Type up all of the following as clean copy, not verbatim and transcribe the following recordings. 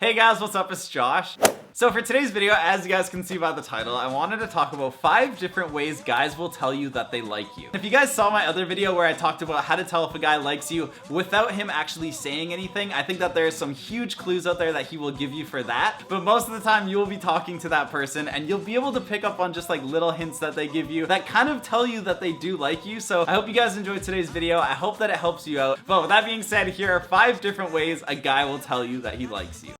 Hey guys, what's up? It's Josh. So for today's video, as you guys can see by the title, I wanted to talk about 5 different ways guys will tell you that they like you. If you guys saw my other video where I talked about how to tell if a guy likes you without him actually saying anything, I think that there's some huge clues out there that he will give you for that. But most of the time you will be talking to that person and you'll be able to pick up on just like little hints that they give you that kind of tell you that they do like you. So I hope you guys enjoyed today's video. I hope that it helps you out. But with that being said, here are 5 different ways a guy will tell you that he likes you.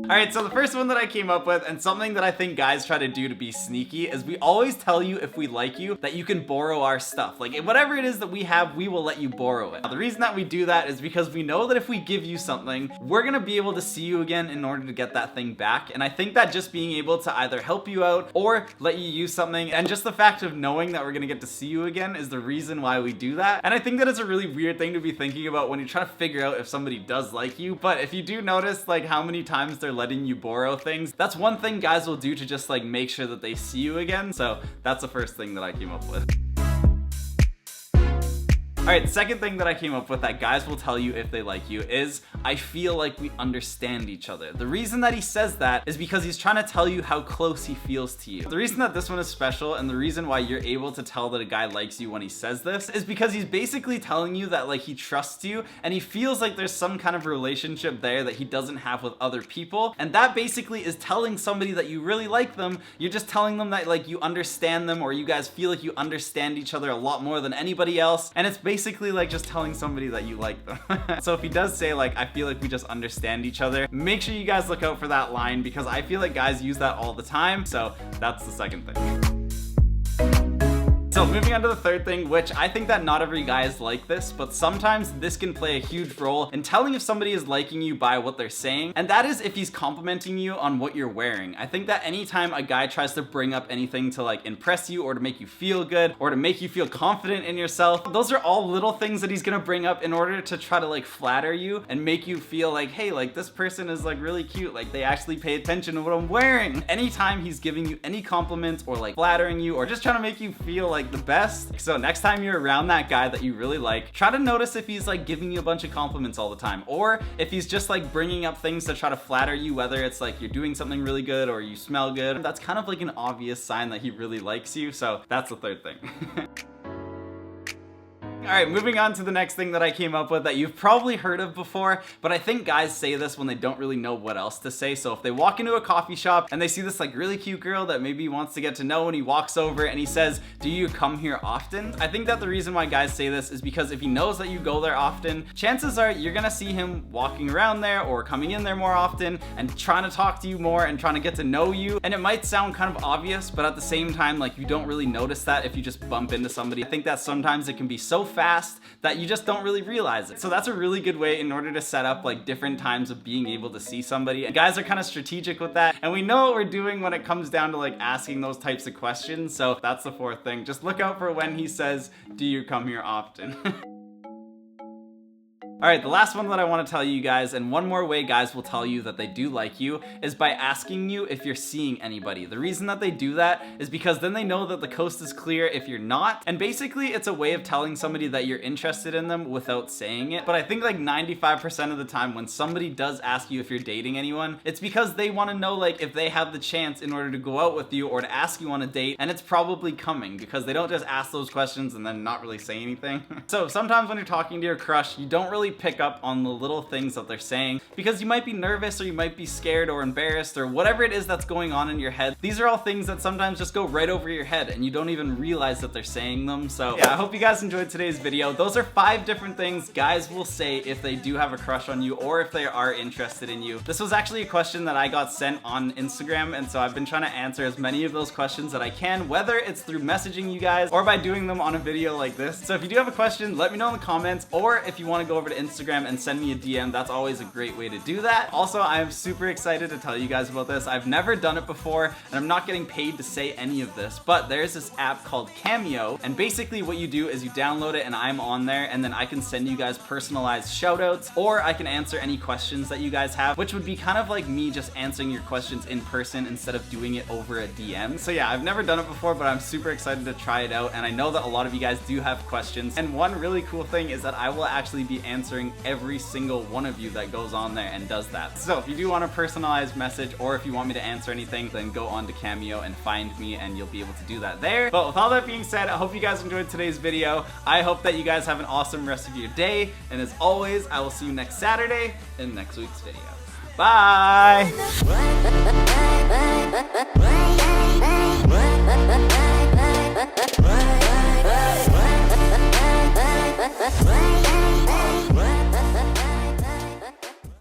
Alright, so the first one that I came up with, and something that I think guys try to do to be sneaky, is we always tell you if we like you that you can borrow our stuff. Like, whatever it is that we have, we will let you borrow it. Now, the reason that we do that is because we know that if we give you something, we're gonna be able to see you again in order to get that thing back. And I think that just being able to either help you out or let you use something, and just the fact of knowing that we're gonna get to see you again is the reason why we do that. And I think that it's a really weird thing to be thinking about when you're trying to figure out if somebody does like you. But if you do notice like how many times they're letting you borrow things, that's one thing guys will do to just like make sure that they see you again. So that's the first thing that I came up with. Alright, second thing that I came up with that guys will tell you if they like you is, I feel like we understand each other. The reason that he says that is because he's trying to tell you how close he feels to you. The reason that this one is special and the reason why you're able to tell that a guy likes you when he says this is because he's basically telling you that like he trusts you and he feels like there's some kind of relationship there that he doesn't have with other people. And that basically is telling somebody that you really like them. You're just telling them that like you understand them, or you guys feel like you understand each other a lot more than anybody else. And it's basically like just telling somebody that you like them. So if he does say like, I feel like we just understand each other, make sure you guys look out for that line, because I feel like guys use that all the time. So that's the second thing. So moving on to the third thing, which I think that not every guy is like this, but sometimes this can play a huge role in telling if somebody is liking you by what they're saying, and that is if he's complimenting you on what you're wearing. I think that anytime a guy tries to bring up anything to like impress you or to make you feel good or to make you feel confident in yourself, those are all little things that he's gonna bring up in order to try to like flatter you and make you feel like, hey, like this person is like really cute, like they actually pay attention to what I'm wearing. Anytime he's giving you any compliments or like flattering you or just trying to make you feel like the best. So next time you're around that guy that you really like, try to notice if he's like giving you a bunch of compliments all the time, or if he's just like bringing up things to try to flatter you, whether it's like you're doing something really good or you smell good. That's kind of like an obvious sign that he really likes you. So that's the third thing. Alright, moving on to the next thing that I came up with that you've probably heard of before, but I think guys say this when they don't really know what else to say. So if they walk into a coffee shop and they see this like really cute girl that maybe wants to get to know, and he walks over and he says, do you come here often? I think that the reason why guys say this is because if he knows that you go there often, chances are you're gonna see him walking around there or coming in there more often and trying to talk to you more and trying to get to know you. And it might sound kind of obvious, but at the same time, like you don't really notice that if you just bump into somebody. I think that sometimes it can be so fast that you just don't really realize it. So that's a really good way in order to set up like different times of being able to see somebody. And guys are kind of strategic with that, and we know what we're doing when it comes down to like asking those types of questions. So that's the fourth thing. Just look out for when he says, do you come here often? Alright, the last one that I want to tell you guys, and one more way guys will tell you that they do like you, is by asking you if you're seeing anybody. The reason that they do that is because then they know that the coast is clear if you're not, and basically it's a way of telling somebody that you're interested in them without saying it. But I think like 95% of the time when somebody does ask you if you're dating anyone, it's because they want to know like if they have the chance in order to go out with you or to ask you on a date, and it's probably coming, because they don't just ask those questions and then not really say anything. So sometimes when you're talking to your crush, you don't really pick up on the little things that they're saying because you might be nervous or you might be scared or embarrassed or whatever it is that's going on in your head. These are all things that sometimes just go right over your head and you don't even realize that they're saying them. So yeah, I hope you guys enjoyed today's video. Those are 5 different things guys will say if they do have a crush on you or if they are interested in you. This was actually a question that I got sent on Instagram, and so I've been trying to answer as many of those questions that I can, whether it's through messaging you guys or by doing them on a video like this. So if you do have a question, let me know in the comments, or if you want to go over to Instagram and send me a DM, that's always a great way to do that. Also, I am super excited to tell you guys about this. I've never done it before, and I'm not getting paid to say any of this, but there's this app called Cameo, and basically what you do is you download it and I'm on there, and then I can send you guys personalized shoutouts, or I can answer any questions that you guys have, which would be kind of like me just answering your questions in person instead of doing it over a DM. So yeah, I've never done it before, but I'm super excited to try it out, and I know that a lot of you guys do have questions, and one really cool thing is that I will actually be answering answering every single one of you that goes on there and does that. So if you do want a personalized message, or if you want me to answer anything, then go on to Cameo and find me and you'll be able to do that there. But with all that being said, I hope you guys enjoyed today's video. I hope that you guys have an awesome rest of your day, and as always, I will see you next Saturday in next week's video. Bye!